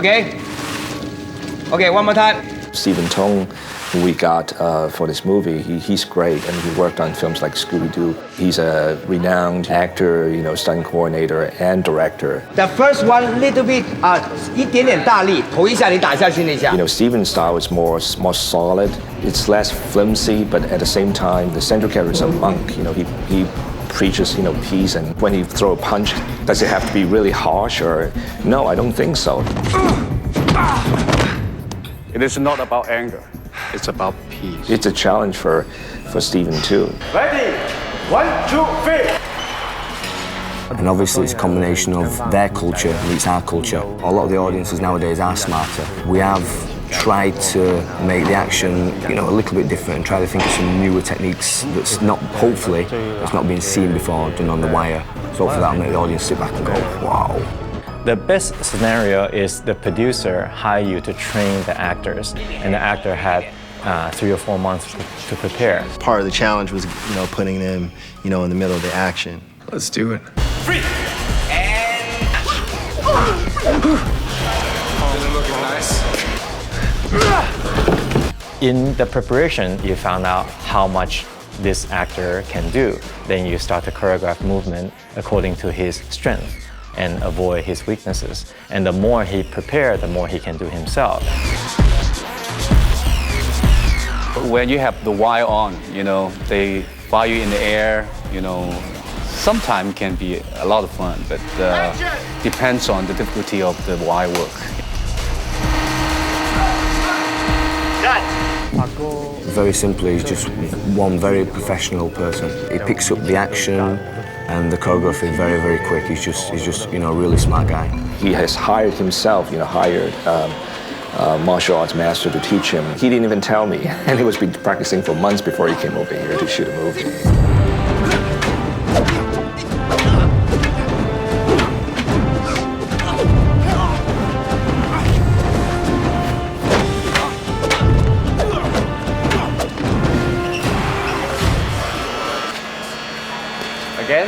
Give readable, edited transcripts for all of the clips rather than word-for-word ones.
Okay? Okay, one more time. Stephen Tong, who we got for this movie, he's great, and he worked on films like Scooby-Doo. He's a renowned actor, stunt coordinator and director. The first one, little bit, 一点点大力，头一下你打下去那下。Stephen's style is more solid. It's less flimsy, but at the same time, the central character is a monk. He preaches, peace, and when he throw a punch, does it have to be really harsh or? No, I don't think so. It is not about anger. It's about peace. It's a challenge for Stephen too. Ready? 1, 2, 3. And obviously it's a combination of their culture meets our culture. A lot of the audiences nowadays are smarter. We have tried to make the action, a little bit different and try to think of some newer techniques that's not, hopefully, that's not been seen before done on the wire. So hopefully that'll make the audience sit back and go, wow. The best scenario is the producer hire you to train the actors, and the actor had 3 or 4 months to prepare. Part of the challenge was, putting them, in the middle of the action. Let's do it. Free. And... Looking nice. In the preparation, you found out how much this actor can do. Then you start to choreograph movement according to his strength and avoid his weaknesses. And the more he prepares, the more he can do himself. When you have the wire on, they fire you in the air, sometimes can be a lot of fun, but depends on the difficulty of the wire work. Very simply, he's just one very professional person. He picks up the action and the choreography very, very quick. He's just a really smart guy. He has hired himself, hired martial arts master to teach him. He didn't even tell me, and he was been practicing for months before he came over here to shoot a movie. Again?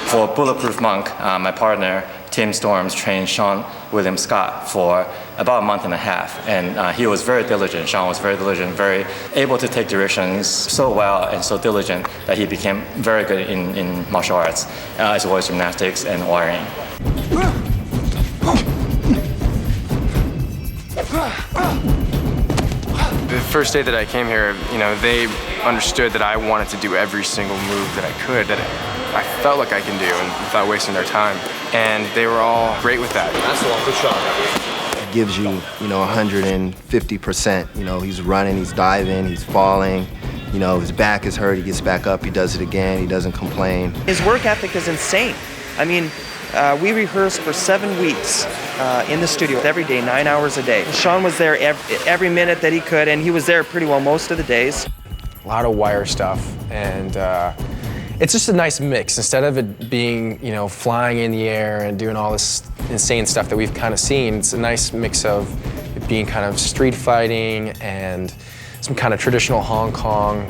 For Bulletproof Monk, my partner, Tim Storms, trained Sean William Scott for about a month and a half. And he was very diligent. Sean was very diligent, very able to take directions so well and so diligent that he became very good in martial arts, as well as gymnastics and wiring. The first day that I came here, they understood that I wanted to do every single move that I could, that I felt like I can do, and without wasting their time. And they were all great with that. That's the one for Sean. It gives you, 150%. He's running, he's diving, he's falling. His back is hurt, he gets back up, he does it again, he doesn't complain. His work ethic is insane. I mean, we rehearsed for 7 weeks in the studio every day, 9 hours a day. Sean was there every minute that he could, and he was there pretty well most of the days. A lot of wire stuff, and it's just a nice mix. Instead of it being, flying in the air and doing all this insane stuff that we've kind of seen, it's a nice mix of it being kind of street fighting and some kind of traditional Hong Kong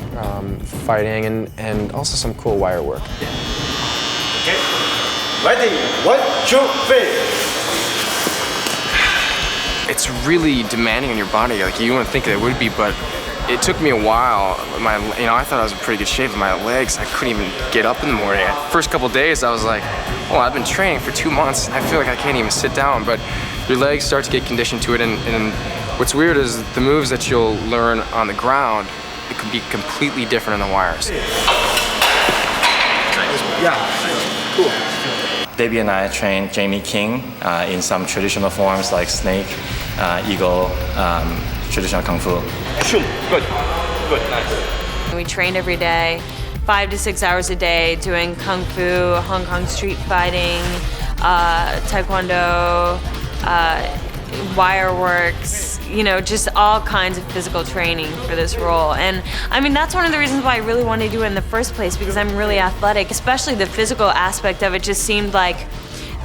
fighting, and also some cool wire work. Okay. Ready? 1, 2, 3. It's really demanding on your body. Like, you wouldn't think it would be, but it took me a while. I thought I was in pretty good shape. My legs, I couldn't even get up in the morning. First couple days, I was like, well, I've been training for 2 months, and I feel like I can't even sit down. But your legs start to get conditioned to it, and what's weird is the moves that you'll learn on the ground, it could be completely different in the wires. Yeah, cool. Debbie and I trained Jamie King in some traditional forms like snake, eagle, traditional kung fu. Good, nice. We trained every day, 5 to 6 hours a day, doing kung fu, Hong Kong street fighting, taekwondo, wire works, just all kinds of physical training for this role. And I mean, that's one of the reasons why I really wanted to do it in the first place, because I'm really athletic. Especially the physical aspect of it just seemed like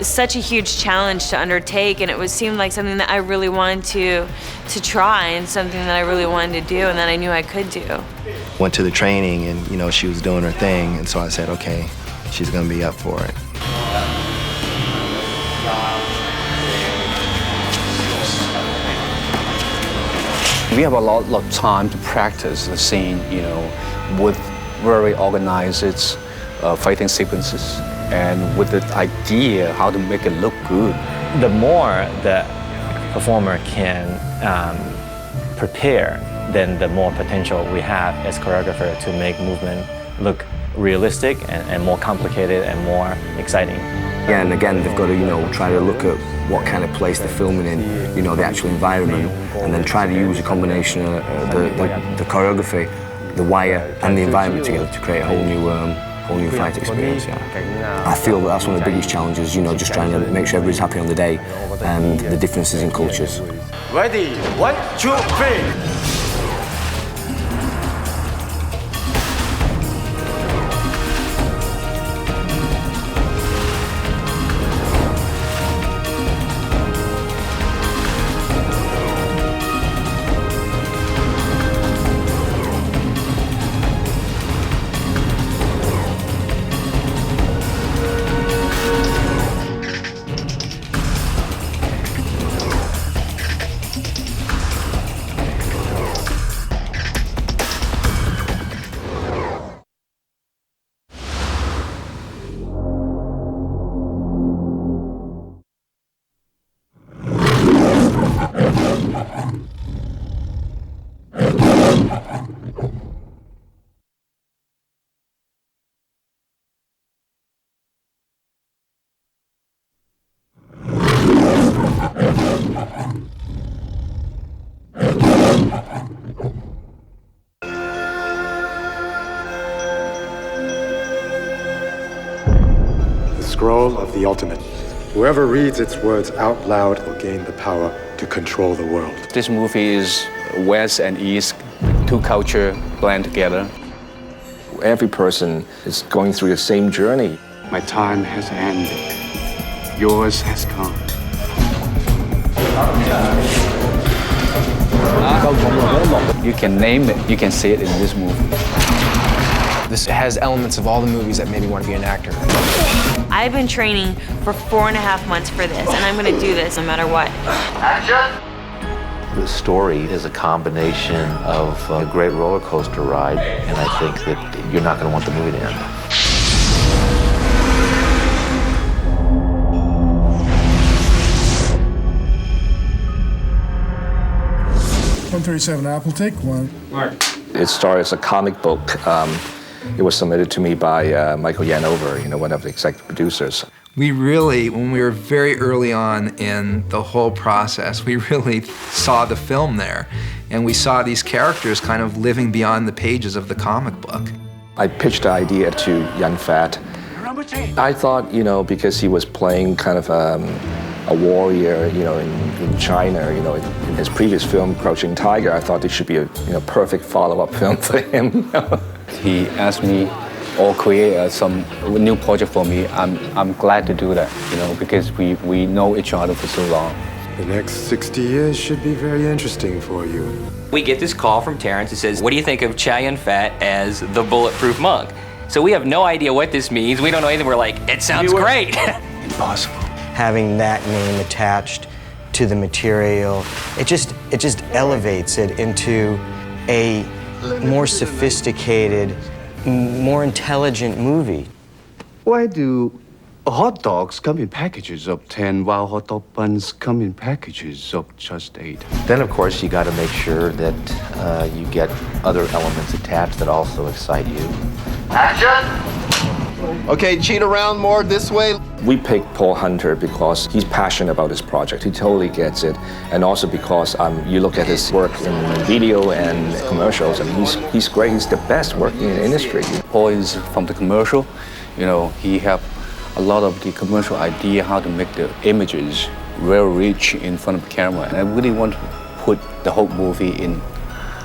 such a huge challenge to undertake, and it seemed like something that I really wanted to try, and something that I really wanted to do, and that I knew I could do. Went to the training, and she was doing her thing, and so I said, okay, she's gonna be up for it. We have a lot of time to practice the scene, you know, with very organized fighting sequences and with the idea how to make it look good. The more the performer can prepare, then the more potential we have as choreographer to make movement look realistic and more complicated and more exciting. Yeah, and again, they've got to, you know, try to look at what kind of place they're filming in, you know, the actual environment, and then try to use a combination of the choreography, the wire, and the environment together to create a whole new fight experience. Yeah. I feel that's one of the biggest challenges, you know, just trying to make sure everybody's happy on the day and the differences in cultures. Ready? 1, 2, 3. Scroll of the ultimate. Whoever reads its words out loud will gain the power to control the world. This movie is West and East, two cultures blend together. Every person is going through the same journey. My time has ended. Yours has come. You can name it, you can see it in this movie. This has elements of all the movies that made me want to be an actor. I've been training for 4.5 months for this, and I'm gonna do this no matter what. The story is a combination of a great roller coaster ride, and I think that you're not gonna want the movie to end. 137 Apple, take one. Mark. It started as a comic book. It was submitted to me by Michael Yanover, you know, one of the executive producers. We really, when we were very early on in the whole process, we really saw the film there. And we saw these characters kind of living beyond the pages of the comic book. I pitched the idea to Yun-Fat. I thought, you know, because he was playing kind of a warrior, you know, in China, you know, in his previous film, Crouching Tiger, I thought this should be a perfect follow-up film for him. He asked me or create some new project for me. I'm glad to do that, you know, because we know each other for so long. The next 60 years should be very interesting for you. We get this call from Terrence that says, what do you think of Chow Yun-Fat as the bulletproof monk? So we have no idea what this means. We don't know anything. We're like, it sounds great. Impossible. Having that name attached to the material, it just elevates it into a more sophisticated, more intelligent movie. Why do hot dogs come in packages of 10 while hot dog buns come in packages of just 8? Then, of course, you got to make sure that you get other elements attached that also excite you. Action! Okay, cheat around more this way. We picked Paul Hunter because he's passionate about his project. He totally gets it. And also because you look at his work in video and commercials, and he's great. He's the best working in the industry. Paul is from the commercial. You know, he have a lot of the commercial idea how to make the images very rich in front of the camera. And I really want to put the whole movie in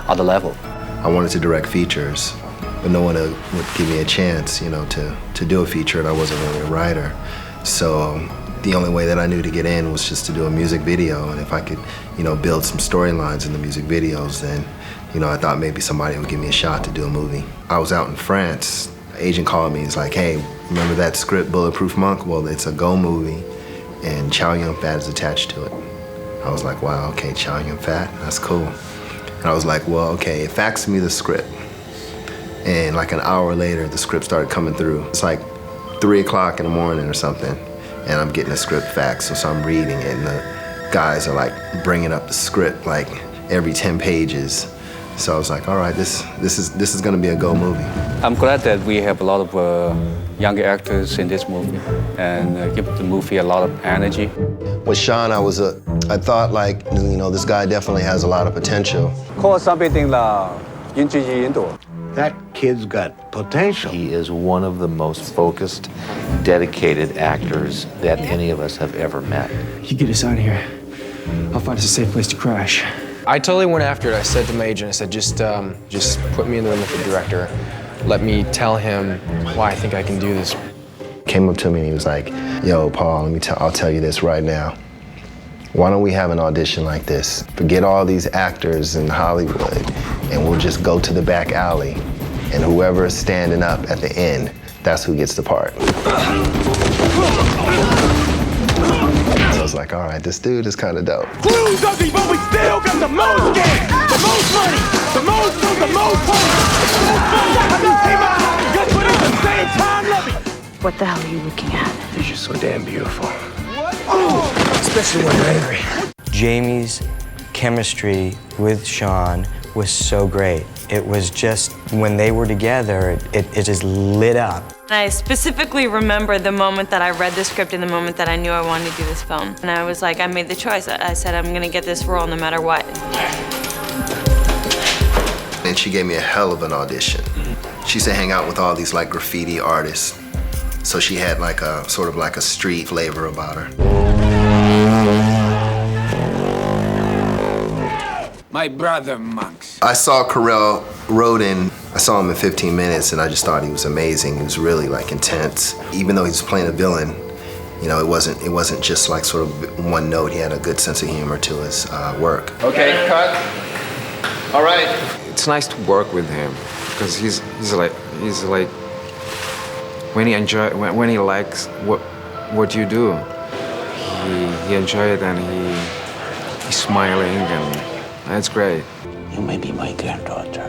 other level. I wanted to direct features, but no one would give me a chance, you know, to do a feature, and I wasn't really a writer. So the only way that I knew to get in was just to do a music video, and if I could, you know, build some storylines in the music videos, then, you know, I thought maybe somebody would give me a shot to do a movie. I was out in France. The agent called me. He's like, hey, remember that script, Bulletproof Monk? Well, it's a Go movie, and Chow Yun-Fat is attached to it. I was like, wow, okay, Chow Yun-Fat, that's cool. And I was like, well, okay, it faxed me the script. And like an hour later, the script started coming through. It's like 3 o'clock in the morning or something, and I'm getting the script faxed, so I'm reading it, and the guys are like bringing up the script like every 10 pages. So I was like, all right, this is gonna be a go movie. I'm glad that we have a lot of younger actors in this movie and give the movie a lot of energy. With Sean, I thought like, you know, this guy definitely has a lot of potential. That kid's got potential. He is one of the most focused, dedicated actors that any of us have ever met. You get us out of here. I'll find us a safe place to crash. I totally went after it. I said to my agent, I said, just put me in the room with the director. Let me tell him why I think I can do this. Came up to me and he was like, yo, Paul, I'll tell you this right now. Why don't we have an audition like this? Forget all these actors in Hollywood, and we'll just go to the back alley, and whoever is standing up at the end, that's who gets the part. So I was like, all right, this dude is kind of dope. Clues ugly, but we still got the most gas, the most money, the most food, the most points, the most fun. I just came out and just put in the same time loving. What the hell are you looking at? You're just so damn beautiful. Especially when you're angry. Jamie's chemistry with Sean was so great. It was just, when they were together, it just lit up. I specifically remember the moment that I read the script and the moment that I knew I wanted to do this film. And I was like, I made the choice. I said, I'm gonna get this role no matter what. And she gave me a hell of an audition. She used to hang out with all these like graffiti artists. So she had like a sort of like a street flavor about her. My brother, monks. I saw Carell Roden. I saw him in 15 minutes and I just thought he was amazing. He was really like intense. Even though he was playing a villain, you know, it wasn't just like sort of one note. He had a good sense of humor to his work. Okay, cut. All right. It's nice to work with him because he's like when he likes what you do, he enjoys it and he's smiling and that's great. You may be my granddaughter,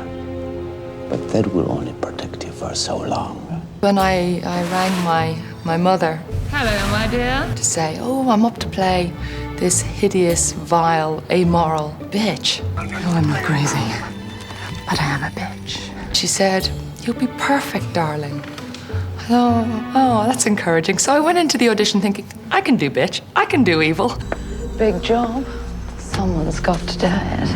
but that will only protect you for so long. When I rang my mother, hello, my dear, to say, oh, I'm up to play this hideous, vile, amoral bitch. No, I'm not crazy, but I am a bitch. She said, you'll be perfect, darling. Oh, that's encouraging. So I went into the audition thinking, I can do bitch, I can do evil. Big job. Someone's got to do it.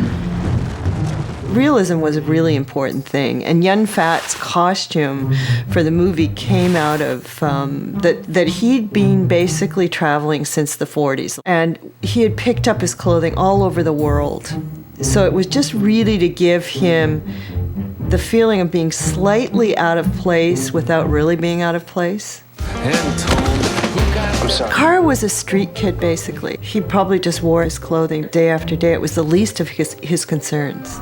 Realism was a really important thing, and Yun-Fat's costume for the movie came out of that he'd been basically traveling since the 40s, and he had picked up his clothing all over the world. So it was just really to give him the feeling of being slightly out of place without really being out of place. I'm sorry. Carr was a street kid, basically. He probably just wore his clothing day after day. It was the least of his concerns.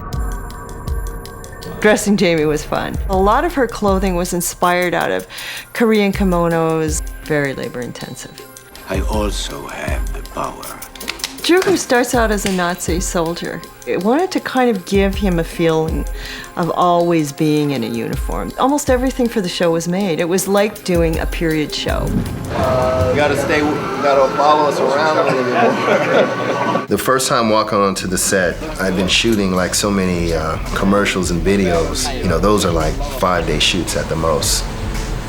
Dressing Jamie was fun. A lot of her clothing was inspired out of Korean kimonos, very labor intensive. I also have the power. Drew starts out as a Nazi soldier. I wanted to kind of give him a feeling of always being in a uniform. Almost everything for the show was made. It was like doing a period show. You gotta follow us around a little bit more. The first time walking onto the set, I've been shooting like so many commercials and videos. You know, those are like 5-day shoots at the most.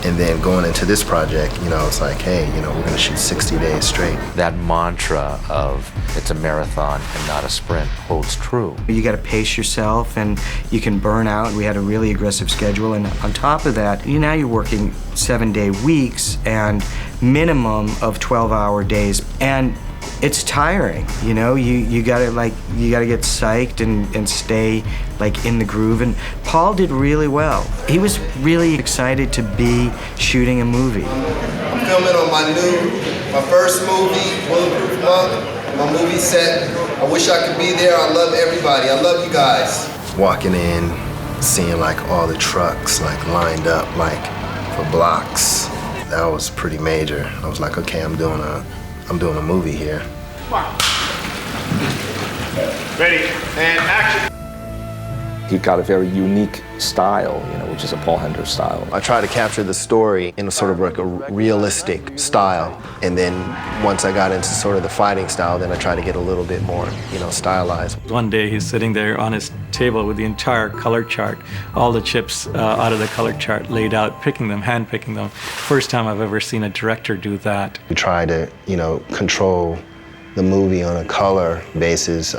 And then going into this project, you know, it's like, hey, you know, we're gonna shoot 60 days straight. That mantra of it's a marathon and not a sprint holds true. You got to pace yourself and you can burn out. We had a really aggressive schedule, and on top of that, now you're working 7-day weeks and minimum of 12-hour days. And it's tiring, you know. You gotta get psyched and stay like in the groove. And Paul did really well. He was really excited to be shooting a movie. I'm filming on my first movie, Bulletproof Monk, my movie set. I wish I could be there. I love everybody. I love you guys. Walking in, seeing like all the trucks like lined up like for blocks. That was pretty major. I was like, okay, I'm doing a movie here. Ready, and action. He got a very unique style, which is a Paul Hender style. I try to capture the story in a sort of like a realistic style, and then once I got into sort of the fighting style, then I try to get a little bit more, stylized. One day he's sitting there on his table with the entire color chart, all the chips out of the color chart laid out, picking them, hand picking them. First time I've ever seen a director do that. We try to, control the movie on a color basis.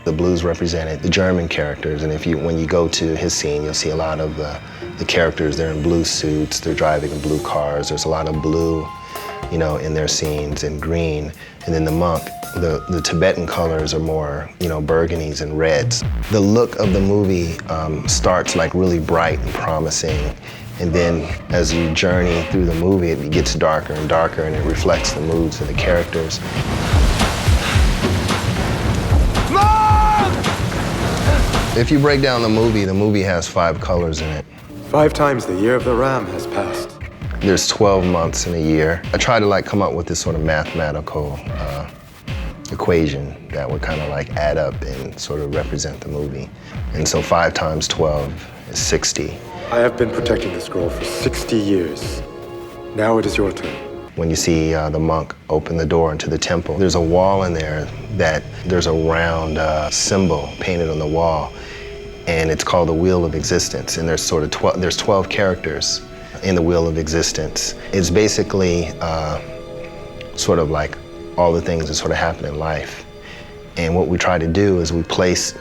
The blues represented the German characters, and when you go to his scene, you'll see a lot of the characters. They're in blue suits, they're driving blue cars. There's a lot of blue, in their scenes, and green. And then the monk, the Tibetan colors are more, burgundies and reds. The look of the movie starts like really bright and promising, and then as you journey through the movie, it gets darker and darker, and it reflects the moods of the characters. If you break down the movie has 5 colors in it. 5 times the year of the ram has passed. There's 12 months in a year. I try to come up with this sort of mathematical equation that would kind of add up and sort of represent the movie. And so 5 times 12 is 60. I have been protecting the scroll for 60 years. Now it is your turn. When you see the monk open the door into the temple, there's a wall in there that there's a round symbol painted on the wall, and it's called the Wheel of Existence. And there's sort of there's 12 characters in the Wheel of Existence. It's basically sort of like all the things that sort of happen in life. And what we try to do is we place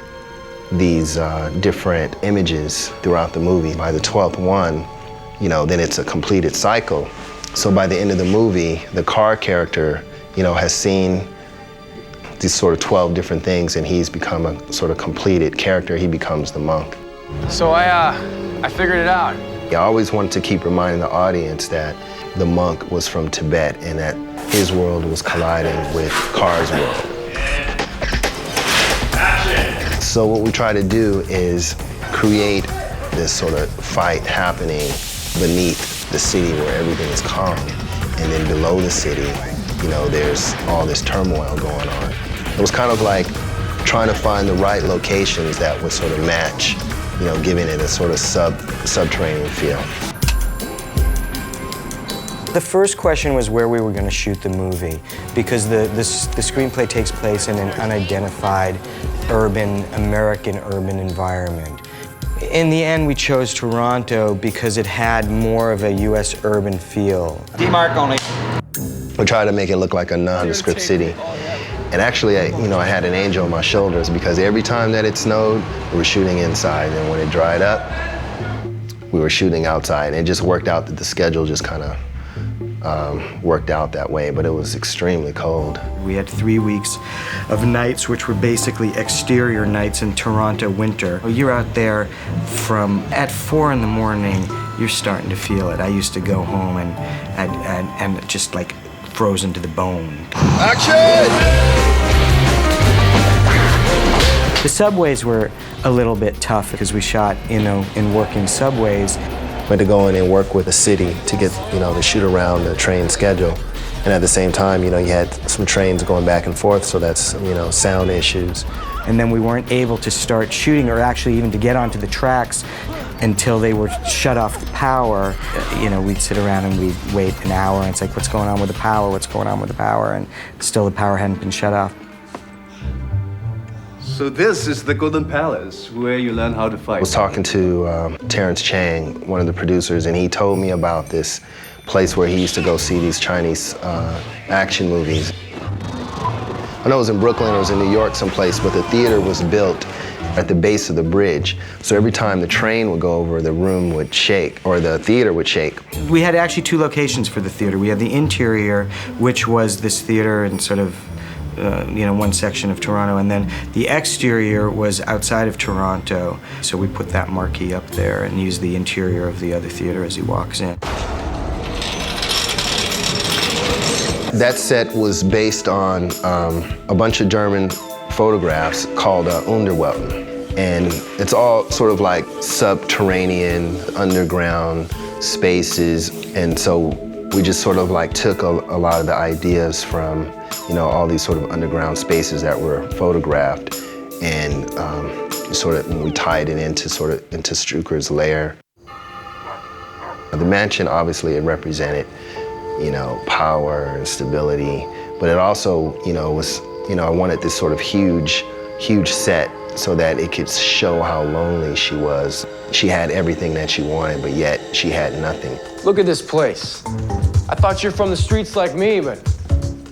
these different images throughout the movie. By the 12th one, then it's a completed cycle. So by the end of the movie, the car character, has seen these sort of 12 different things, and he's become a sort of completed character. He becomes the monk. So I figured it out. I always wanted to keep reminding the audience that the monk was from Tibet and that his world was colliding with Car's world. Action. So what we try to do is create this sort of fight happening beneath the city where everything is calm, and then below the city, there's all this turmoil going on. It was kind of like trying to find the right locations that would sort of match, giving it a sort of subterranean feel. The first question was where we were going to shoot the movie, because the screenplay takes place in an unidentified American urban environment. In the end, we chose Toronto because it had more of a U.S. urban feel. D-mark only. We tried to make it look like a nondescript city. And actually, I had an angel on my shoulders, because every time that it snowed, we were shooting inside. And when it dried up, we were shooting outside. And it just worked out that the schedule just kind of worked out that way, but it was extremely cold. We had 3 weeks of nights which were basically exterior nights in Toronto winter. You're out there at 4 in the morning, you're starting to feel it. I used to go home and just frozen to the bone. Action! The subways were a little bit tough because we shot, in working subways. We had to go in and work with the city to get, to shoot around the train schedule. And at the same time, you had some trains going back and forth, so that's, sound issues. And then we weren't able to start shooting, or actually even to get onto the tracks, until they were shut off the power. We'd sit around and we'd wait an hour, and it's like, what's going on with the power? What's going on with the power? And still the power hadn't been shut off. So this is the Golden Palace, where you learn how to fight. I was talking to Terrence Chang, one of the producers, and he told me about this place where he used to go see these Chinese action movies. I know it was in Brooklyn, it was in New York someplace, but the theater was built at the base of the bridge. So every time the train would go over, the room would shake, or the theater would shake. We had actually 2 locations for the theater. We had the interior, which was this theater in sort of one section of Toronto, and then the exterior was outside of Toronto. So we put that marquee up there and used the interior of the other theater as he walks in. That set was based on a bunch of German photographs called Unterwelten. And it's all sort of like subterranean, underground spaces. And so we just sort of took a lot of the ideas from all these sort of underground spaces that were photographed, and we tied it into Strucker's lair. The mansion, obviously, it represented, power and stability, but it also, was, I wanted this sort of huge set so that it could show how lonely she was. She had everything that she wanted, but yet she had nothing. Look at this place. I thought you're from the streets like me, but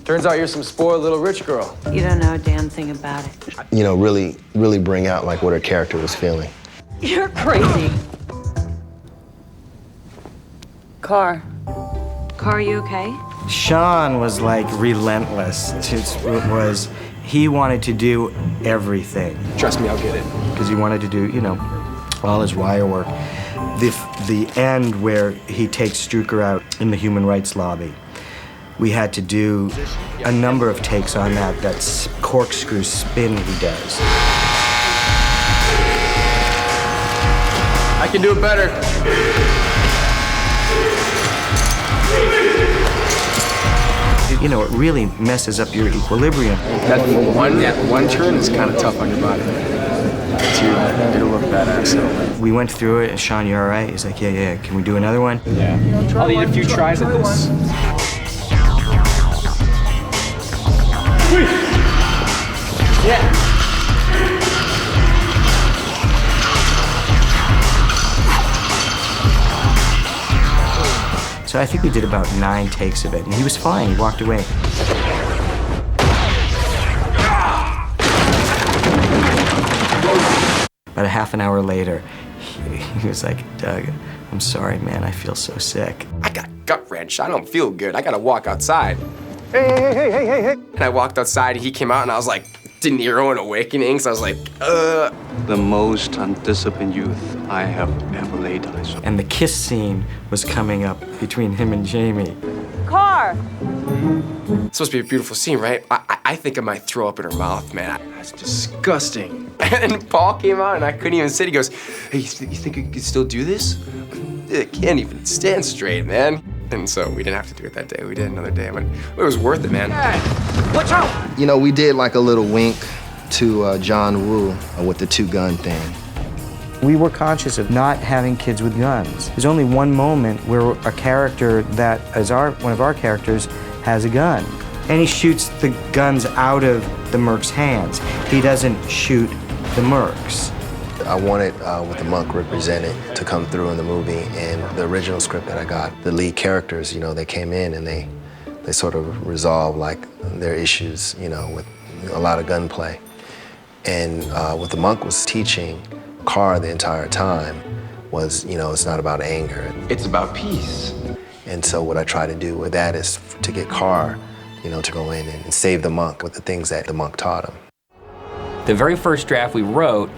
turns out you're some spoiled little rich girl. You don't know a damn thing about it. Really bring out like what her character was feeling. You're crazy. Car, are you okay? Sean was like relentless. He wanted to do everything. Trust me, I'll get it. Because he wanted to do, all his wire work. The end where he takes Strucker out in the human rights lobby, we had to do a number of takes on that corkscrew spin he does. I can do it better. It really messes up your equilibrium. That one turn is kind of tough on your body. To look badass. We went through it, and Sean, you all right? He's like, yeah. Can we do another one? Yeah. I'll need a few tries at this. Yeah. So I think we did about 9 takes of it, and he was fine. He walked away. About a half an hour later, he was like, Doug, I'm sorry, man. I feel so sick. I got gut wrench. I don't feel good. I gotta walk outside. Hey. And I walked outside, he came out, and I was like, De Niro in Awakening. So I was like, The most undisciplined youth I have ever laid eyes on. And the kiss scene was coming up between him and Jamie. Car. It's supposed to be a beautiful scene, right? I think I might throw up in her mouth, man. That's disgusting. And Paul came out, and I couldn't even sit. He goes, hey, you think you could still do this? I can't even stand straight, man. And so we didn't have to do it that day. We did another day, but it was worth it, man. Hey, watch out! We did like a little wink to John Woo with the 2-gun thing. We were conscious of not having kids with guns. There's only one moment where a character that is one of our characters has a gun. And he shoots the guns out of the merc's hands. He doesn't shoot the mercs. I wanted what the monk represented to come through in the movie. And the original script that I got, the lead characters, they came in and they sort of resolved like their issues, with a lot of gunplay. And what the monk was teaching Carr the entire time was, it's not about anger. It's about peace. And so what I try to do with that is to get Carr, to go in and save the monk with the things that the monk taught him. The very first draft we wrote,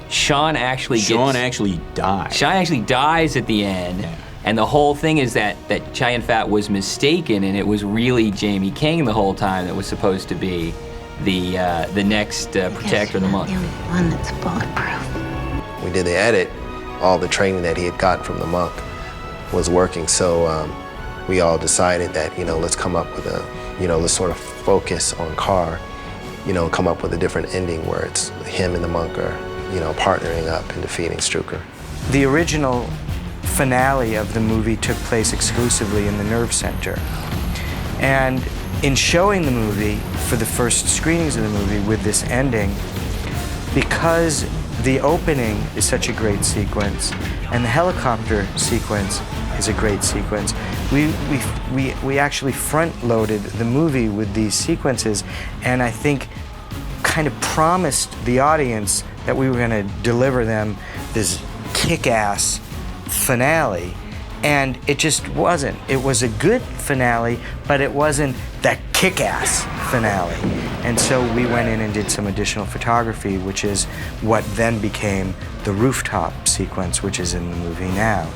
Sean actually dies. Sean actually dies at the end. Yeah. And the whole thing is that Chow Yun-Fat was mistaken, and it was really Jamie King the whole time that was supposed to be the next protector of the monk. The only one that's bulletproof. We did the edit. All the training that he had gotten from the monk was working, so we all decided that, let's come up with let's sort of focus on Carr, come up with a different ending where it's him and the monk are, partnering up and defeating Strucker. The original finale of the movie took place exclusively in the Nerve Center. And in showing the movie, for the first screenings of the movie with this ending, because the opening is such a great sequence, and the helicopter sequence is a great sequence, we actually front-loaded the movie with these sequences, and I think kind of promised the audience that we were going to deliver them this kick-ass finale, and it just wasn't. It was a good finale, but it wasn't that kick-ass finale. And so we went in and did some additional photography, which is what then became the rooftop sequence, which is in the movie now.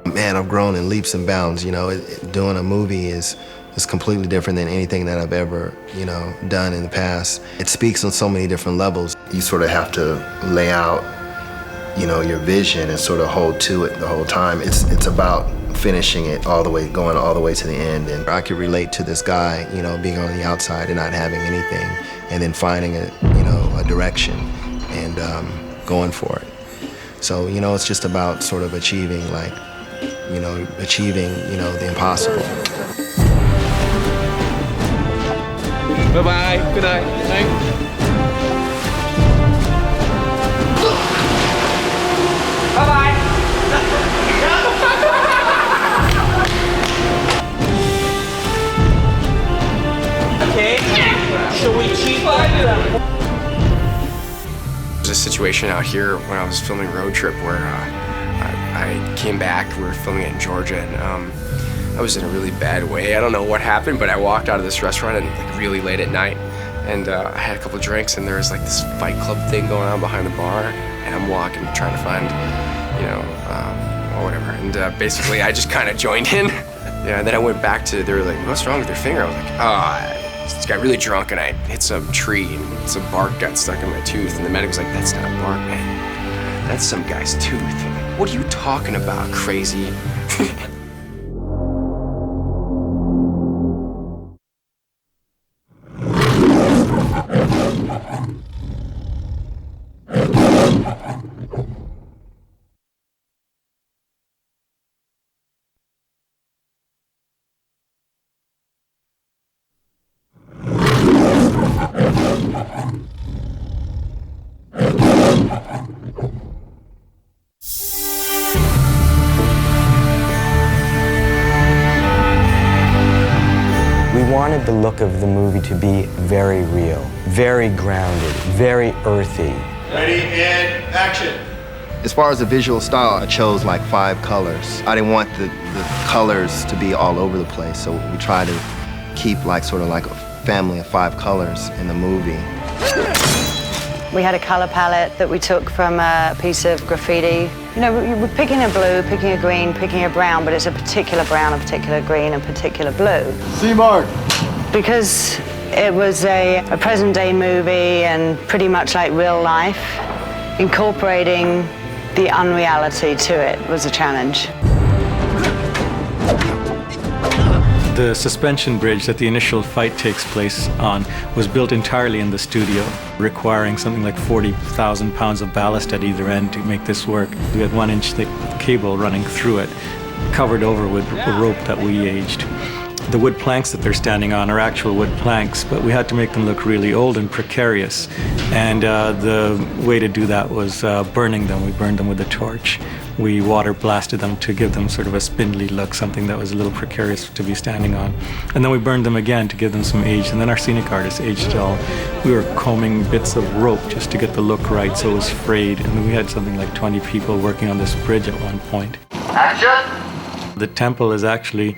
Man, I've grown in leaps and bounds. Doing a movie is completely different than anything that I've ever, done in the past. It speaks on so many different levels. You sort of have to lay out you know, your vision and sort of hold to it the whole time. It's about finishing it all the way, going all the way to the end. And I could relate to this guy, you know, being on the outside and not having anything, and then finding a, you know, a direction and going for it. So, you know, it's just about sort of achieving, like, you know, the impossible. Bye-bye. Good night. Thanks. Bye-bye. Okay. Should we cheat them? There's a situation out here when I was filming Road Trip where I came back. We were filming it in Georgia, and I was in a really bad way. I don't know what happened, but I walked out of this restaurant and like really late at night, and I had a couple drinks, and there was like this fight club thing going on behind the bar, and I'm walking, trying to find, you know, or whatever. And basically, I just kind of joined in. Yeah, and then I went back to. They were like, "What's wrong with your finger?" I was like, "Oh, I just got really drunk, and I hit some tree, and some bark got stuck in my tooth." And the medic was like, "That's not bark, man. That's some guy's tooth." I'm like, "What are you talking about, crazy?" We wanted the look of the movie to be very real, very grounded, very earthy. Ready and action. As far as the visual style, I chose like 5 colors. I didn't want the colors to be all over the place, so we tried to keep like sort of like a family of 5 colors in the movie. We had a color palette that we took from a piece of graffiti. You know, we're picking a blue, picking a green, picking a brown, but it's a particular brown, a particular green, a particular blue. C-Mark. Because it was a present-day movie and pretty much like real life, incorporating the unreality to it was a challenge. The suspension bridge that the initial fight takes place on was built entirely in the studio, requiring something like 40,000 pounds of ballast at either end to make this work. We had 1-inch thick cable running through it, covered over with a rope that we aged. The wood planks that they're standing on are actual wood planks, but we had to make them look really old and precarious. And the way to do that was burning them. We burned them with a torch. We water blasted them to give them sort of a spindly look, something that was a little precarious to be standing on. And then we burned them again to give them some age. And then our scenic artists aged it all. We were combing bits of rope just to get the look right so it was frayed. And we had something like 20 people working on this bridge at one point. Action! The temple is actually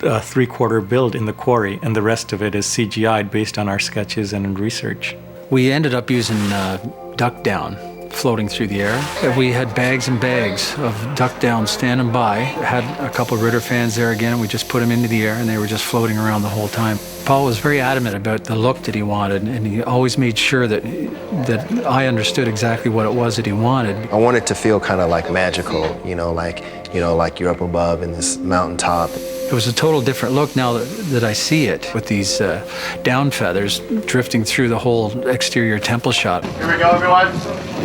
a 3/4 build in the quarry, and the rest of it is CGI'd based on our sketches and research. We ended up using duck down floating through the air. We had bags and bags of duck down standing by. Had a couple of Ritter fans there again, and we just put them into the air, and they were just floating around the whole time. Paul was very adamant about the look that he wanted, and he always made sure that I understood exactly what it was that he wanted. I want it to feel kind of like magical, like you're up above in this mountaintop. It was a total different look now that I see it, with these down feathers drifting through the whole exterior temple shot. Here we go, everyone.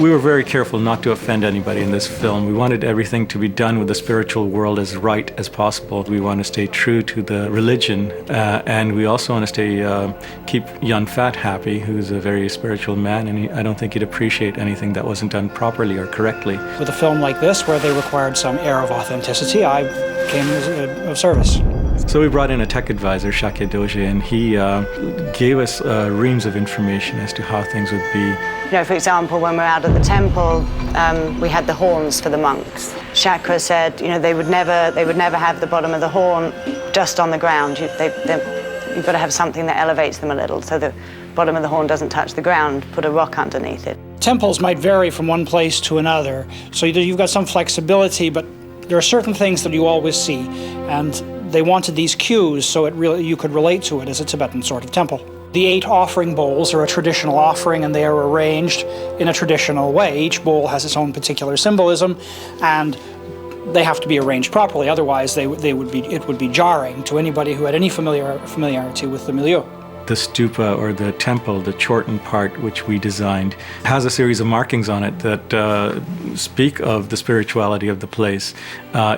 We were very careful not to offend anybody in this film. We wanted everything to be done with the spiritual world as right as possible. We want to stay true to the religion, and we also want to keep Yun-Fat happy, who's a very spiritual man, and I don't think he'd appreciate anything that wasn't done properly or correctly. With a film like this, where they required some air of authenticity, I came of service. So we brought in a tech advisor, Shakya Doje, and he gave us reams of information as to how things would be. You know, for example, when we're out of the temple, we had the horns for the monks. Chakra said, they would never have the bottom of the horn just on the ground. You've got to have something that elevates them a little, so the bottom of the horn doesn't touch the ground. Put a rock underneath it. Temples might vary from one place to another, so you've got some flexibility, but there are certain things that you always see, and they wanted these cues so you could relate to it as a Tibetan sort of temple. The 8 offering bowls are a traditional offering, and they are arranged in a traditional way. Each bowl has its own particular symbolism, and they have to be arranged properly. Otherwise, it would be jarring to anybody who had any familiarity with the milieu. The stupa, or the temple, the Chorten part, which we designed, has a series of markings on it that speak of the spirituality of the place.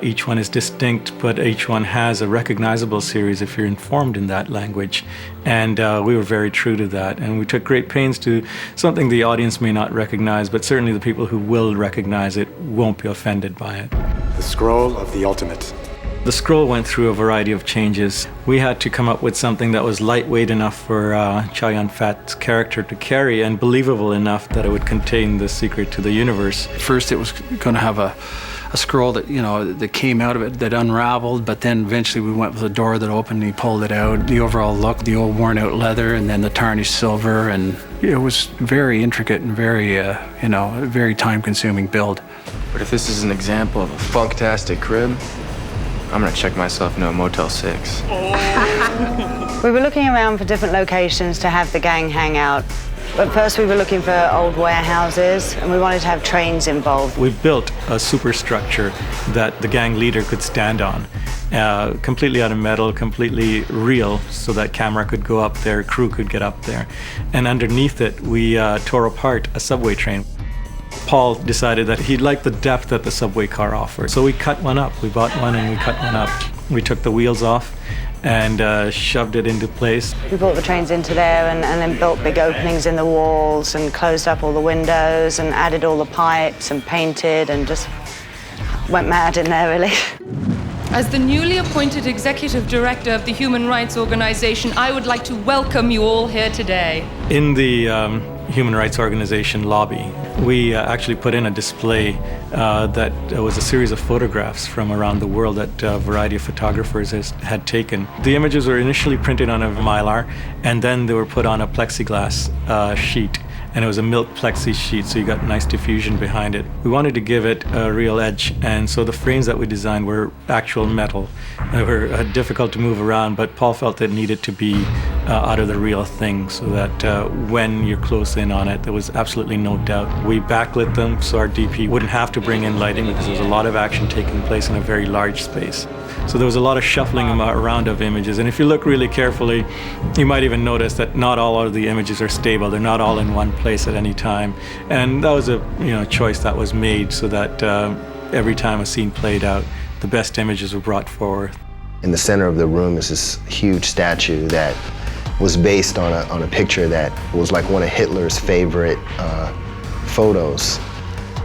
Each one is distinct, but each one has a recognizable series if you're informed in that language. And we were very true to that. And we took great pains to something the audience may not recognize, but certainly the people who will recognize it won't be offended by it. The scroll of the ultimate. The scroll went through a variety of changes. We had to come up with something that was lightweight enough for Chow Yun-Fat's character to carry and believable enough that it would contain the secret to the universe. First it was going to have a scroll that, that came out of it, that unraveled, but then eventually we went with a door that opened and he pulled it out. The overall look, the old worn out leather and then the tarnished silver, and it was very intricate and very, very time consuming build. But if this is an example of a funktastic crib, I'm gonna check myself into a Motel 6. We were looking around for different locations to have the gang hang out. But first we were looking for old warehouses, and we wanted to have trains involved. We built a superstructure that the gang leader could stand on, completely out of metal, completely real, so that camera could go up there, crew could get up there. And underneath it, we tore apart a subway train. Paul decided that he liked the depth that the subway car offered. So we cut one up. We bought one and we cut one up. We took the wheels off and shoved it into place. We brought the trains into there and then built big openings in the walls and closed up all the windows and added all the pipes and painted and just went mad in there, really. As the newly appointed executive director of the Human Rights Organization, I would like to welcome you all here today. In the Human Rights Organization lobby, we actually put in a display that was a series of photographs from around the world that a variety of photographers had taken. The images were initially printed on a mylar, and then they were put on a plexiglass sheet. And it was a milk plexi sheet, so you got nice diffusion behind it. We wanted to give it a real edge, and so the frames that we designed were actual metal. They were difficult to move around, but Paul felt that it needed to be out of the real thing, so that when you're close in on it, there was absolutely no doubt. We backlit them, so our DP wouldn't have to bring in lighting, because there was a lot of action taking place in a very large space. So there was a lot of shuffling around of images, and if you look really carefully, you might even notice that not all of the images are stable. They're not all in one place at any time, and that was a choice that was made so that every time a scene played out, the best images were brought forward. In the center of the room is this huge statue that was based on a picture that was like one of Hitler's favorite photos.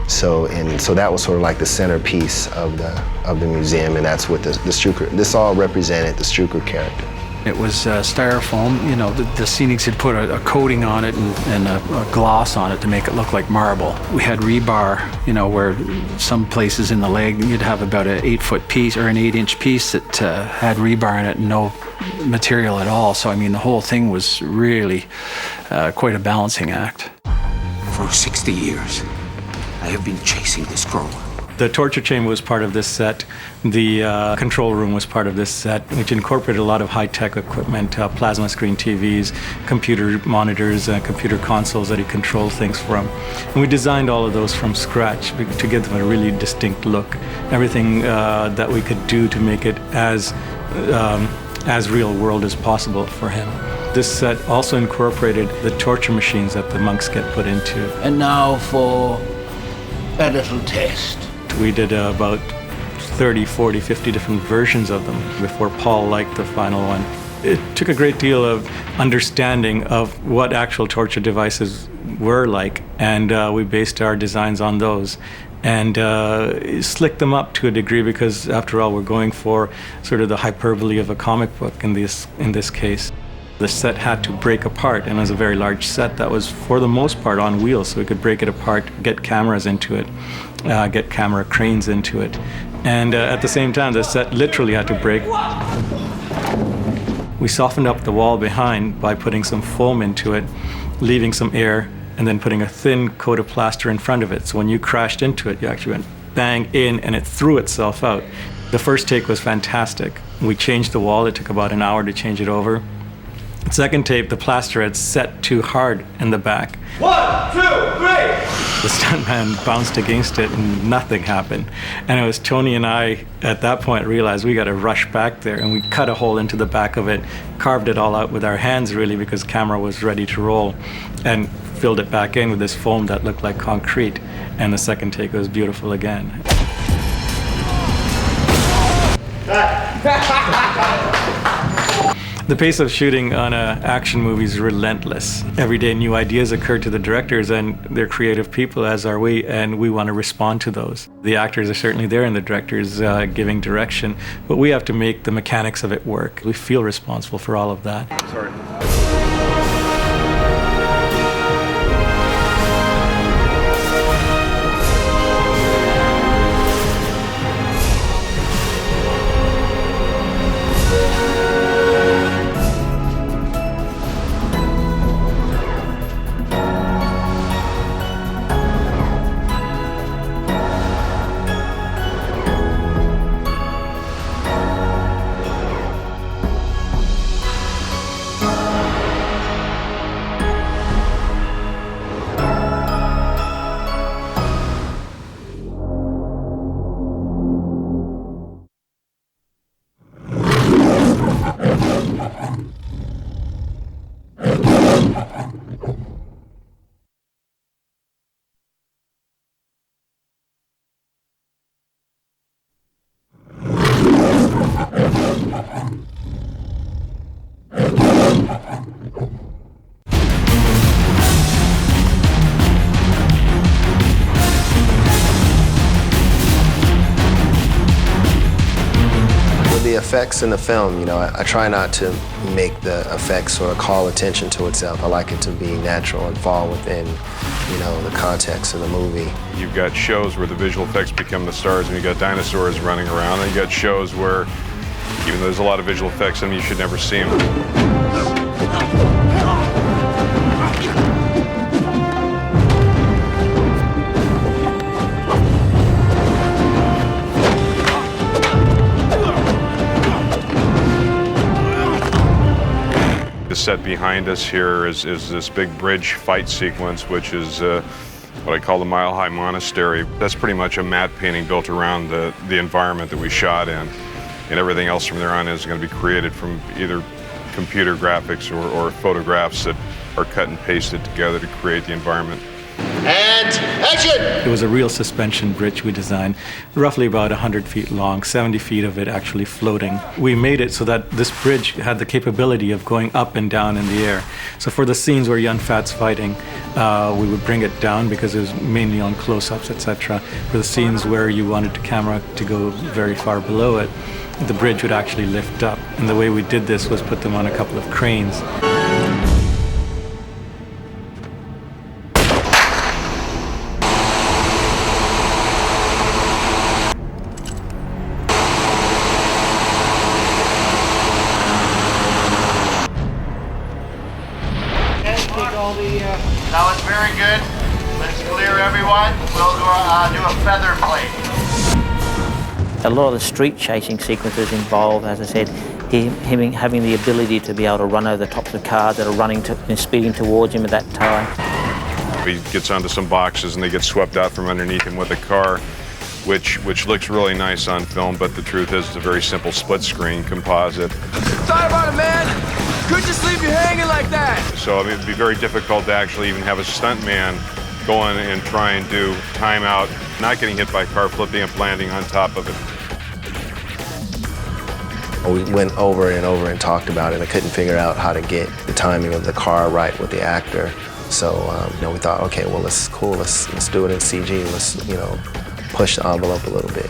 So that was sort of like the centerpiece of the museum, and that's what the Strucker. This all represented the Strucker character. It was styrofoam. The Scenics had put a coating on it and a gloss on it to make it look like marble. We had rebar, where some places in the leg you'd have about an 8-foot piece or an 8-inch piece that had rebar in it and no material at all. So the whole thing was really quite a balancing act. For 60 years, I have been chasing this scroll. The torture chamber was part of this set. The control room was part of this set, which incorporated a lot of high-tech equipment, plasma screen TVs, computer monitors, computer consoles that you control things from. And we designed all of those from scratch to give them a really distinct look. Everything that we could do to make it as real world as possible for him. This set also incorporated the torture machines that the monks get put into. And now for a little test. We did about 30, 40, 50 different versions of them before Paul liked the final one. It took a great deal of understanding of what actual torture devices were like, and we based our designs on those. And slicked them up to a degree, because after all, we're going for sort of the hyperbole of a comic book in this case. The set had to break apart, and it was a very large set that was, for the most part, on wheels, so we could break it apart, get cameras into it, get camera cranes into it. And at the same time, the set literally had to break. We softened up the wall behind by putting some foam into it, leaving some air, and then putting a thin coat of plaster in front of it. So when you crashed into it, you actually went bang in, and it threw itself out. The first take was fantastic. We changed the wall. It took about an hour to change it over. Second tape, the plaster had set too hard in the back. 1, 2, 3! The stuntman bounced against it and nothing happened. And it was Tony and I, at that point, realized we got to rush back there, and we cut a hole into the back of it, carved it all out with our hands, really, because camera was ready to roll, and filled it back in with this foam that looked like concrete. And the second take was beautiful again. The pace of shooting on an action movie is relentless. Every day new ideas occur to the directors, and they're creative people, as are we, and we want to respond to those. The actors are certainly there and the directors giving direction, but we have to make the mechanics of it work. We feel responsible for all of that. Sorry. Effects in the film, you know, I try not to make the effects or call attention to itself. I like it to be natural and fall within, you know, the context of the movie. You've got shows where the visual effects become the stars, and you've got dinosaurs running around, and you've got shows where, even though there's a lot of visual effects in them, you should never see them. The set behind us here is this big bridge fight sequence, which is what I call the Mile High Monastery. That's pretty much a matte painting built around the environment that we shot in. And everything else from there on is going to be created from either computer graphics or photographs that are cut and pasted together to create the environment. And action! It was a real suspension bridge we designed, roughly about 100 feet long, 70 feet of it actually floating. We made it so that this bridge had the capability of going up and down in the air. So for the scenes where Yun-Fat's fighting, we would bring it down because it was mainly on close-ups, etc. For the scenes where you wanted the camera to go very far below it, the bridge would actually lift up. And the way we did this was put them on a couple of cranes. That was very good. Let's clear everyone. We'll do a feather plate. A lot of the street chasing sequences involve, as I said, him having the ability to be able to run over the tops of cars that are running and speeding towards him at that time. He gets onto some boxes and they get swept out from underneath him with a car, which looks really nice on film, but the truth is it's a very simple split screen composite. Sorry about it, man. Couldn't just leave you hanging like that. So I mean, it'd be very difficult to actually even have a stuntman go in and try and do timeout, not getting hit by a car, flipping up, landing on top of it. We went over and over and talked about it. I couldn't figure out how to get the timing of the car right with the actor. So you know, we thought, okay, well, let's do it in CG. Let's, you know, push the envelope a little bit.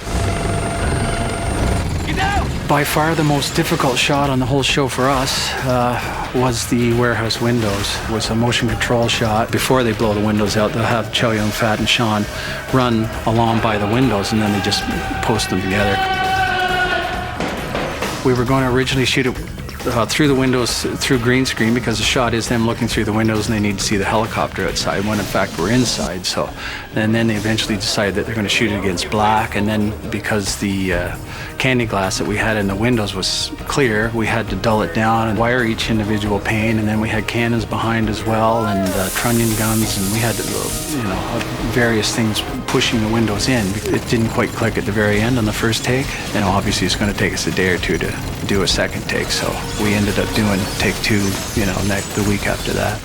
By far the most difficult shot on the whole show for us was the warehouse windows. It was a motion control shot. Before they blow the windows out, they'll have Chow Yun-Fat and Sean run along by the windows, and then they just post them together. We were going to originally shoot it through the windows, through green screen, because the shot is them looking through the windows and they need to see the helicopter outside, when in fact we're inside. So, and then they eventually decided that they're going to shoot it against black, and then because the candy glass that we had in the windows was clear, we had to dull it down and wire each individual pane, and then we had cannons behind as well, and trunnion guns, and we had, various things pushing the windows in. It didn't quite click at the very end on the first take, and obviously it's going to take us a day or two to do a second take, so we ended up doing take two, the week after that.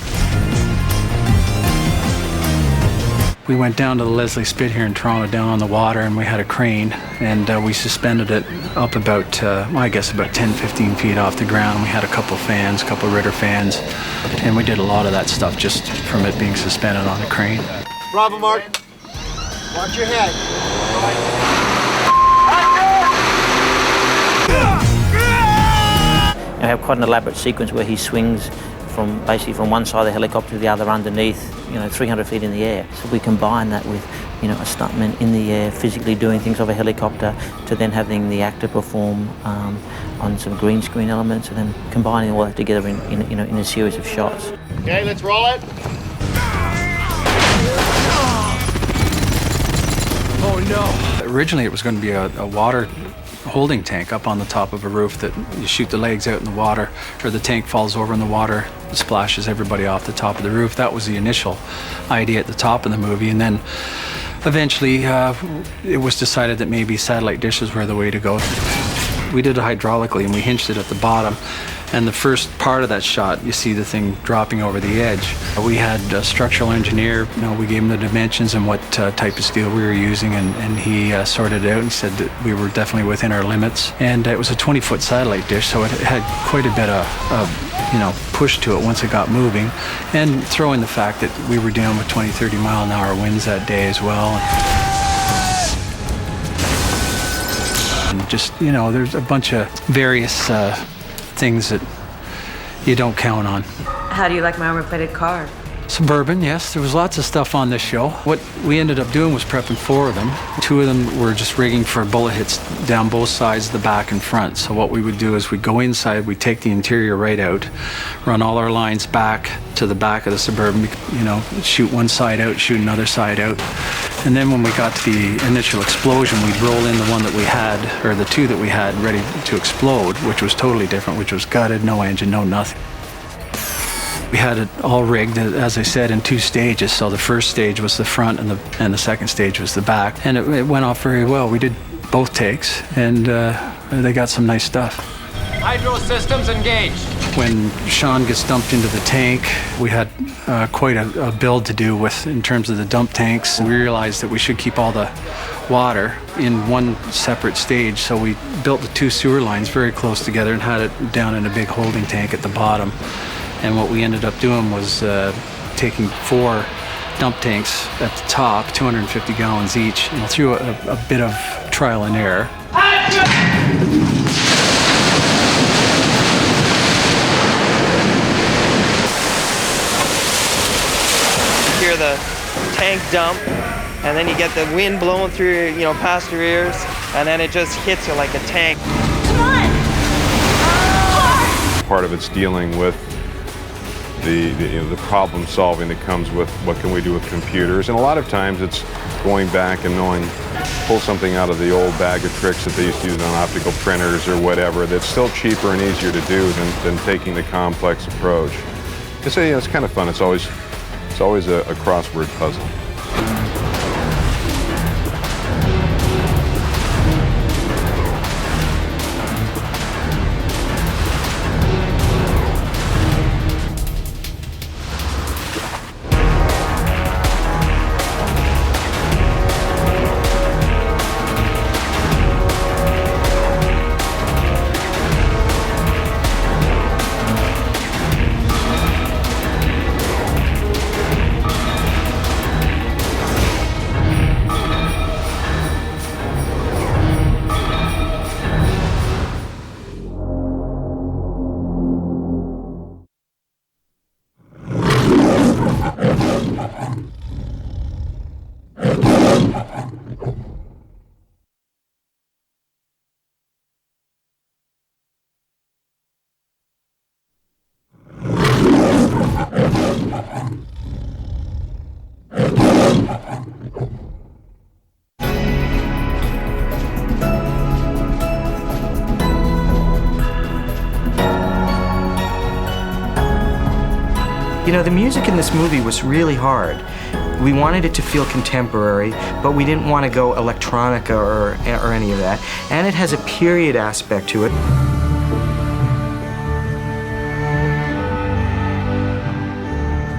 We went down to the Leslie Spit here in Toronto, down on the water, and we had a crane, and we suspended it up about 10-15 feet off the ground. We had a couple fans, a couple Ritter fans, and we did a lot of that stuff just from it being suspended on a crane. Bravo, Mark. Watch your head. We have quite an elaborate sequence where he swings basically from one side of the helicopter to the other underneath, 300 feet in the air. So we combine that with, a stuntman in the air, physically doing things of a helicopter, to then having the actor perform on some green screen elements, and then combining all that together in a series of shots. Okay, let's roll it. Oh no! Originally it was going to be a water holding tank up on the top of a roof that you shoot the legs out in the water, or the tank falls over in the water, splashes everybody off the top of the roof. That was the initial idea at the top of the movie, and then eventually it was decided that maybe satellite dishes were the way to go. We did it hydraulically, and we hinged it at the bottom. And the first part of that shot, you see the thing dropping over the edge. We had a structural engineer, we gave him the dimensions and what type of steel we were using, and he sorted it out and said that we were definitely within our limits. And it was a 20-foot satellite dish, so it had quite a bit of push to it once it got moving. And throw in the fact that we were dealing with 20-30 mile an hour winds that day as well. And just, there's a bunch of various things that you don't count on. How do you like my armor-plated car? Suburban, yes. There was lots of stuff on this show. What we ended up doing was prepping 4 of them. 2 of them were just rigging for bullet hits down both sides, the back and front. So what we would do is we'd go inside, we'd take the interior right out, run all our lines back to the back of the Suburban, shoot one side out, shoot another side out. And then when we got to the initial explosion, we'd roll in the one that we had, or the 2 that we had ready to explode, which was totally different, which was gutted, no engine, no nothing. We had it all rigged, as I said, in 2 stages. So the first stage was the front, and the second stage was the back. And it went off very well. We did both takes, and they got some nice stuff. Hydro systems engaged. When Sean gets dumped into the tank, we had quite a build to do with in terms of the dump tanks. We realized that we should keep all the water in one separate stage, so we built the 2 sewer lines very close together and had it down in a big holding tank at the bottom. And what we ended up doing was taking 4 dump tanks at the top, 250 gallons each, through a bit of trial and error. Hear the tank dump, and then you get the wind blowing through your, past your ears, and then it just hits you like a tank. Come on! Part of it's dealing with the problem solving that comes with what can we do with computers, and a lot of times it's going back and pull something out of the old bag of tricks that they used to use on optical printers or whatever that's still cheaper and easier to do than taking the complex approach. It's kind of fun. It's always a crossword puzzle. You know, the music in this movie was really hard. We wanted it to feel contemporary, but we didn't want to go electronica or any of that. And it has a period aspect to it.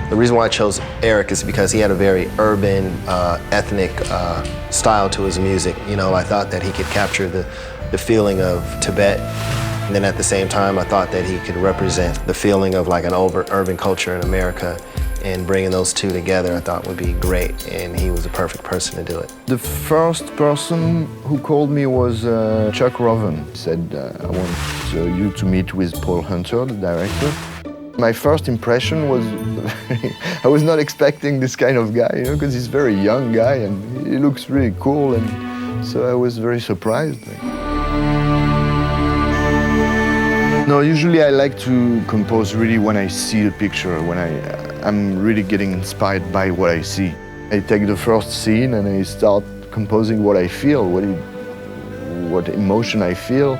The reason why I chose Eric is because he had a very urban, ethnic style to his music. You know, I thought that he could capture the feeling of Tibet, and then at the same time, I thought that he could represent the feeling of like an urban culture in America, and bringing those two together I thought would be great, and he was the perfect person to do it. The first person who called me was Chuck Roven. He said, I want you to meet with Paul Hunter, the director. My first impression was, I was not expecting this kind of guy, you know, because he's a very young guy and he looks really cool, and so I was very surprised. No, usually I like to compose really when I see the picture, when I'm really getting inspired by what I see. I take the first scene and I start composing what I feel, what emotion I feel,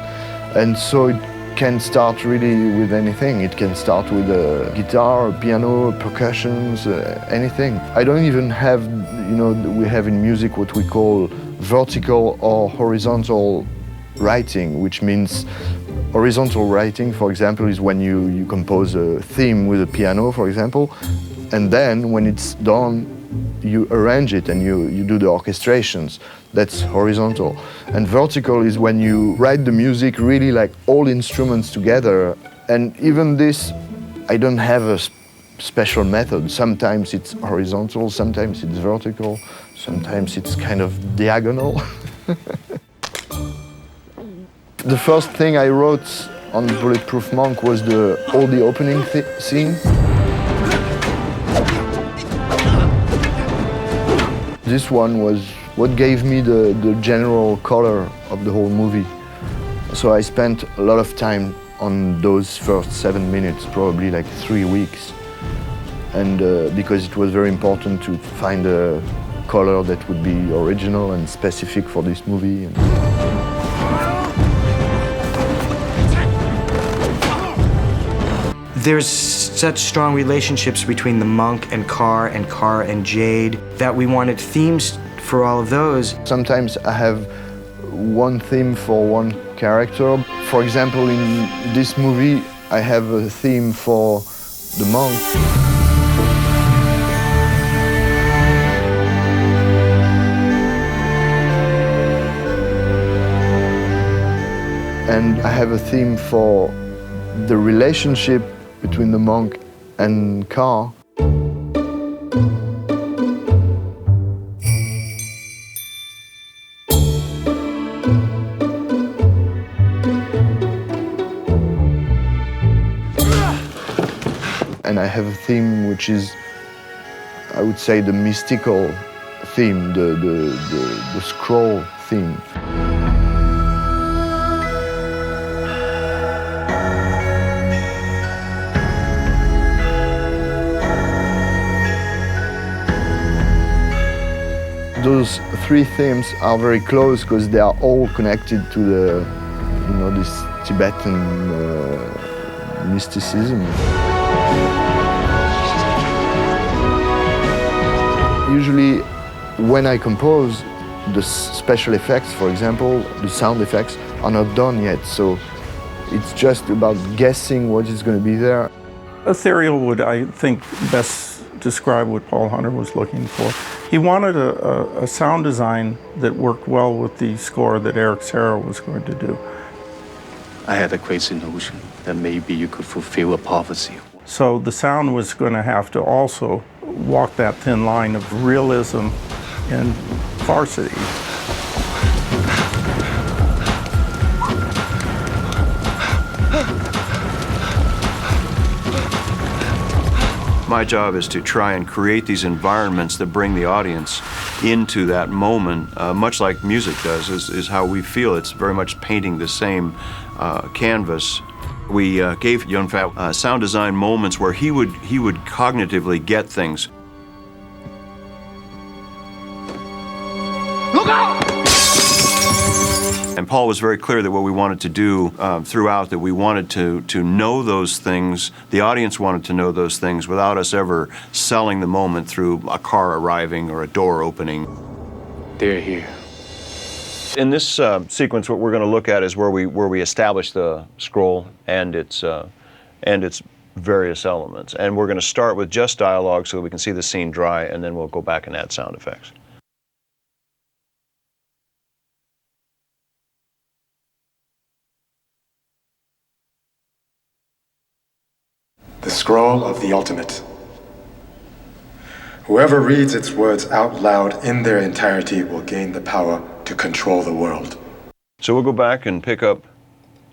and so it can start really with anything. It can start with a guitar, a piano, percussions, anything. I don't even have, you know, we have in music what we call vertical or horizontal writing, which means horizontal writing, for example, is when you compose a theme with a piano, for example, and then when it's done, you arrange it and you do the orchestrations. That's horizontal. And vertical is when you write the music really like all instruments together. And even this, I don't have a special method. Sometimes it's horizontal, sometimes it's vertical, sometimes it's kind of diagonal. The first thing I wrote on Bulletproof Monk was all the opening scene. This one was what gave me the general color of the whole movie. So I spent a lot of time on those first 7 minutes, probably like 3 weeks. And because it was very important to find a color that would be original and specific for this movie. There's such strong relationships between the monk and Carr and Jade that we wanted themes for all of those. Sometimes I have one theme for one character. For example, in this movie, I have a theme for the monk. And I have a theme for the relationship between the monk and Carr. And I have a theme which is, I would say, the mystical theme, the scroll theme. Those three themes are very close because they are all connected to the, you know, this Tibetan mysticism. Usually, when I compose, the special effects, for example, the sound effects, are not done yet. So it's just about guessing what is going to be there. Ethereal would, I think, best describe what Paul Hunter was looking for. He wanted a sound design that worked well with the score that Eric Serra was going to do. I had a crazy notion that maybe you could fulfill a prophecy. So the sound was going to have to also walk that thin line of realism and farcity. My job is to try and create these environments that bring the audience into that moment, much like music does, is how we feel. It's very much painting the same canvas. We gave Yun-Fat sound design moments where he would cognitively get things. Look out! And And Paul was very clear that what we wanted to do throughout, that we wanted to know those things, the audience wanted to know those things without us ever selling the moment through a car arriving or a door opening. They're here. In this sequence, what we're going to look at is where we establish the scroll and its various elements. And we're going to start with just dialogue so that we can see the scene dry, and then we'll go back and add sound effects. The scroll of the ultimate. Whoever reads its words out loud in their entirety will gain the power to control the world. So we'll go back and pick up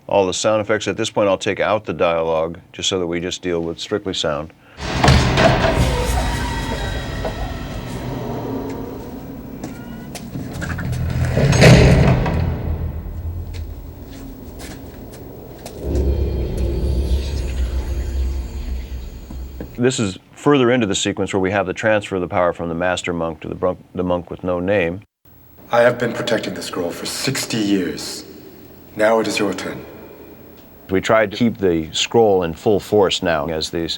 all the sound effects. At this point, I'll take out the dialogue just so that we just deal with strictly sound. This is further into the sequence where we have the transfer of the power from the master monk to the monk with no name. I have been protecting the scroll for 60 years. Now it is your turn. We tried to keep the scroll in full force now as this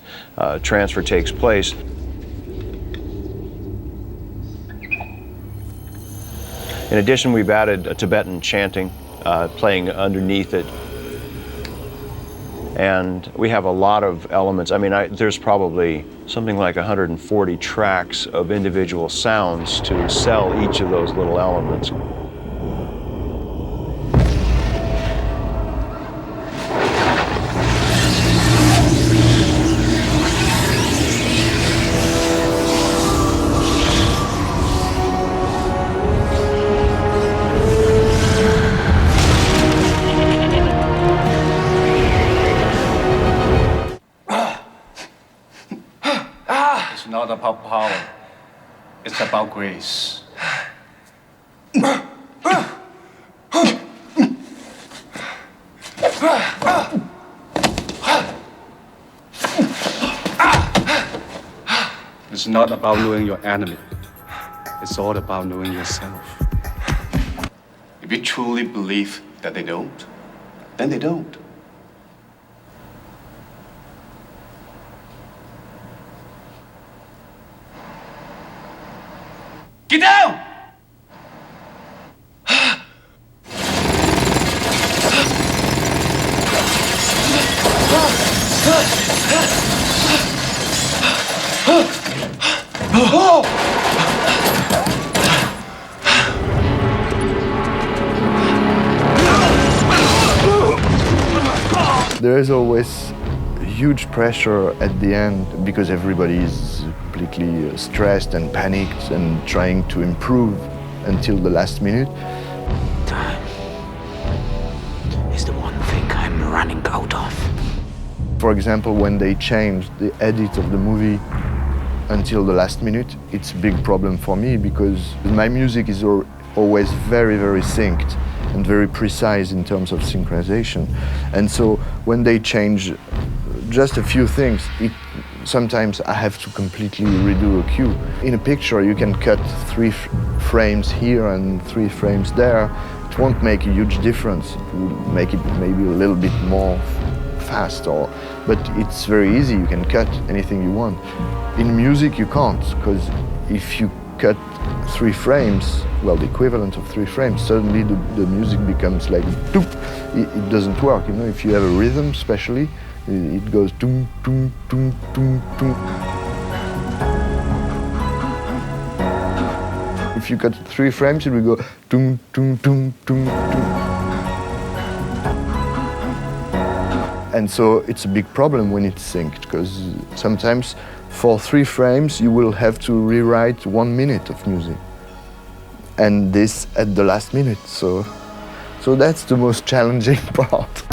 transfer takes place. In addition, we've added a Tibetan chanting playing underneath it. And we have a lot of elements. I mean, there's probably something like 140 tracks of individual sounds to sell each of those little elements. It's not about power. It's about grace. It's not about knowing your enemy. It's all about knowing yourself. If you truly believe that they don't, then they don't. Get down! There is always huge pressure at the end because everybody is completely stressed and panicked and trying to improve until the last minute. Time is the one thing I'm running out of. For example, when they changed the edit of the movie until the last minute, it's a big problem for me because my music is always very, very synced and very precise in terms of synchronization. And so when they change just a few things, sometimes I have to completely redo a cue. In a picture, you can cut 3 frames here and 3 frames there. It won't make a huge difference. It will make it maybe a little bit more fast, but it's very easy. You can cut anything you want. In music, you can't, because if you cut 3 frames, well, the equivalent of 3 frames, suddenly the music becomes like doop. It doesn't work. You know, if you have a rhythm, especially, it goes doom, doom, doom, doom, doom. If you cut 3 frames, it will go doom, doom, doom, doom, doom. And so it's a big problem when it's synced, because sometimes for 3 frames you will have to rewrite 1 minute of music. And this at the last minute, so that's the most challenging part.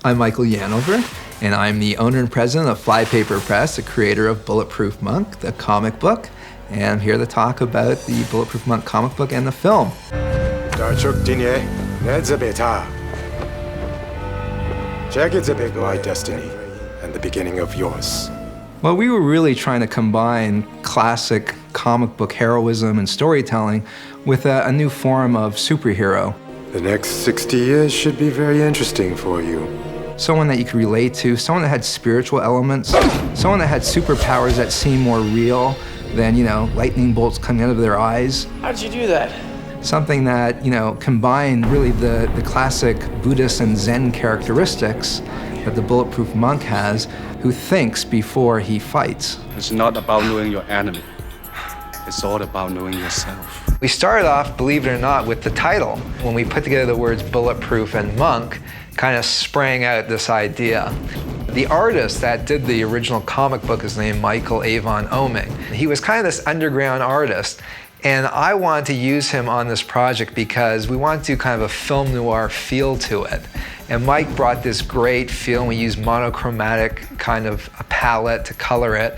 I'm Michael Yanover, and I'm the owner and president of Flypaper Press, the creator of Bulletproof Monk, the comic book, and I'm here to talk about the Bulletproof Monk comic book and the film. Check it's a big white destiny and the beginning of yours. Well, we were really trying to combine classic comic book heroism and storytelling with a new form of superhero. The next 60 years should be very interesting for you. Someone that you could relate to, someone that had spiritual elements, someone that had superpowers that seemed more real than, you know, lightning bolts coming out of their eyes. How did you do that? Something that, you know, combined really the classic Buddhist and Zen characteristics that the Bulletproof Monk has, who thinks before he fights. It's not about knowing your enemy. It's all about knowing yourself. We started off, believe it or not, with the title. When we put together the words bulletproof and monk, kind of sprang out this idea. The artist that did the original comic book is named Michael Avon Oeming. He was kind of this underground artist, and I wanted to use him on this project because we wanted to do kind of a film noir feel to it. And Mike brought this great feel, and we used monochromatic kind of a palette to color it.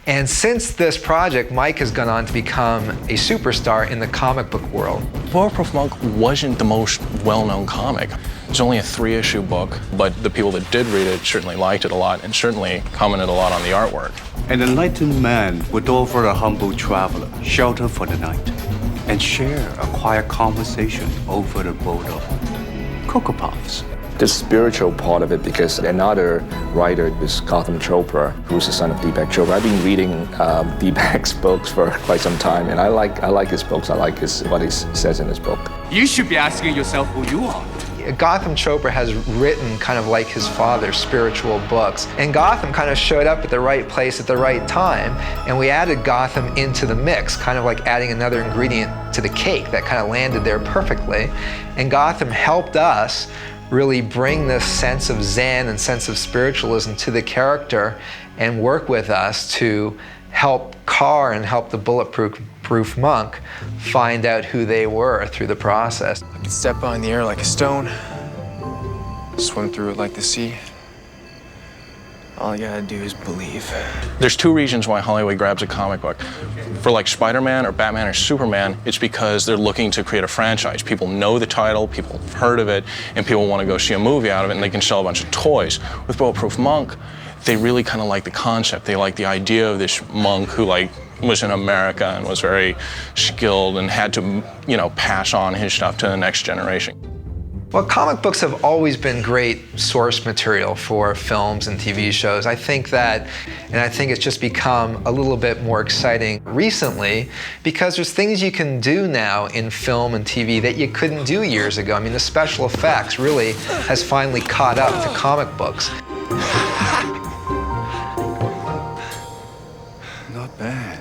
And since this project, Mike has gone on to become a superstar in the comic book world. Bulletproof Monk wasn't the most well-known comic. It's only a 3-issue book, but the people that did read it certainly liked it a lot and certainly commented a lot on the artwork. An enlightened man would offer a humble traveler shelter for the night and share a quiet conversation over a bowl of Cocoa Puffs. The spiritual part of it, because another writer is Gotham Chopra, who's the son of Deepak Chopra. I've been reading Deepak's books for quite some time, and I like his books. I like what he says in his book. You should be asking yourself who you are. Gotham Chopra has written kind of like his father's spiritual books, and Gotham kind of showed up at the right place at the right time, and we added Gotham into the mix, kind of like adding another ingredient to the cake that kind of landed there perfectly. And Gotham helped us really bring this sense of Zen and sense of spiritualism to the character and work with us to help Carr and help the Bulletproof Monk find out who they were through the process. I can step on the air like a stone, swim through it like the sea. All you gotta do is believe. There's 2 reasons why Hollywood grabs a comic book. For like Spider-Man or Batman or Superman, it's because they're looking to create a franchise. People know the title, people have heard of it, and people want to go see a movie out of it, and they can sell a bunch of toys. With Bulletproof Monk, they really kind of like the concept. They like the idea of this monk who was in America and was very skilled and had to, you know, pass on his stuff to the next generation. Well, comic books have always been great source material for films and TV shows. I think it's just become a little bit more exciting recently because there's things you can do now in film and TV that you couldn't do years ago. I mean, the special effects really has finally caught up to comic books. Not bad.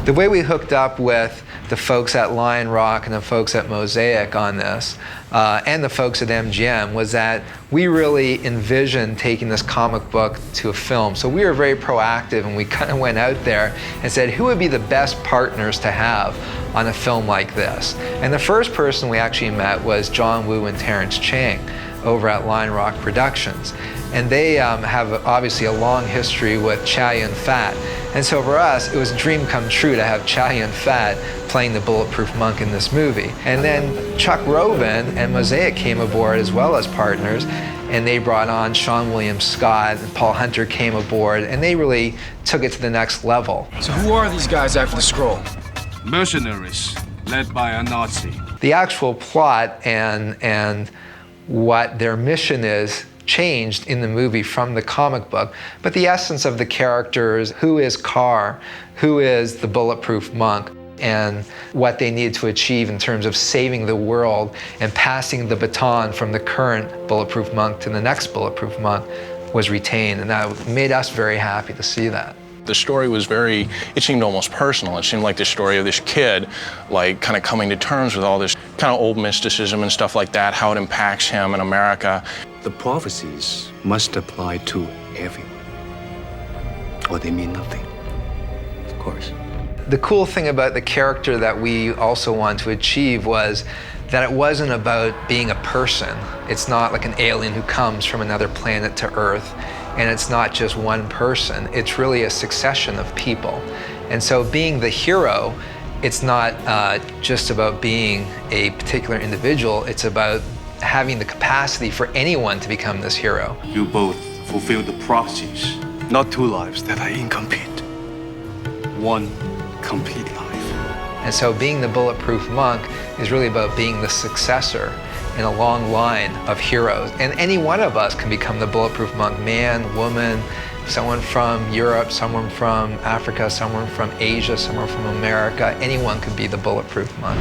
The way we hooked up with the folks at Lion Rock and the folks at Mosaic on this, and the folks at MGM, was that we really envisioned taking this comic book to a film. So we were very proactive, and we kind of went out there and said, who would be the best partners to have on a film like this? And the first person we actually met was John Woo and Terrence Chang over at Lion Rock Productions. And they have obviously a long history with Chow Yun-Fat. And so for us, it was a dream come true to have Chow Yun-Fat playing the Bulletproof Monk in this movie. And then Chuck Roven and Mosaic came aboard as well as partners, and they brought on Sean William Scott, and Paul Hunter came aboard, and they really took it to the next level. So who are these guys after the scroll? Mercenaries, led by a Nazi. The actual plot and what their mission is changed in the movie from the comic book, but the essence of the characters, who is Carr, who is the Bulletproof Monk, and what they need to achieve in terms of saving the world and passing the baton from the current Bulletproof Monk to the next Bulletproof Monk was retained, and that made us very happy to see that. The story was it seemed almost personal. It seemed like the story of this kid, like kind of coming to terms with all this kind of old mysticism and stuff like that, how it impacts him in America. The prophecies must apply to everyone, or they mean nothing, of course. The cool thing about the character that we also wanted to achieve was that it wasn't about being a person. It's not like an alien who comes from another planet to Earth, and it's not just one person. It's really a succession of people. And so being the hero, it's not just about being a particular individual, it's about having the capacity for anyone to become this hero. You both fulfill the proxies, not two lives that are incomplete. One complete life. And so being the bulletproof monk is really about being the successor in a long line of heroes. And any one of us can become the bulletproof monk, man, woman, someone from Europe, someone from Africa, someone from Asia, someone from America. Anyone could be the bulletproof monk.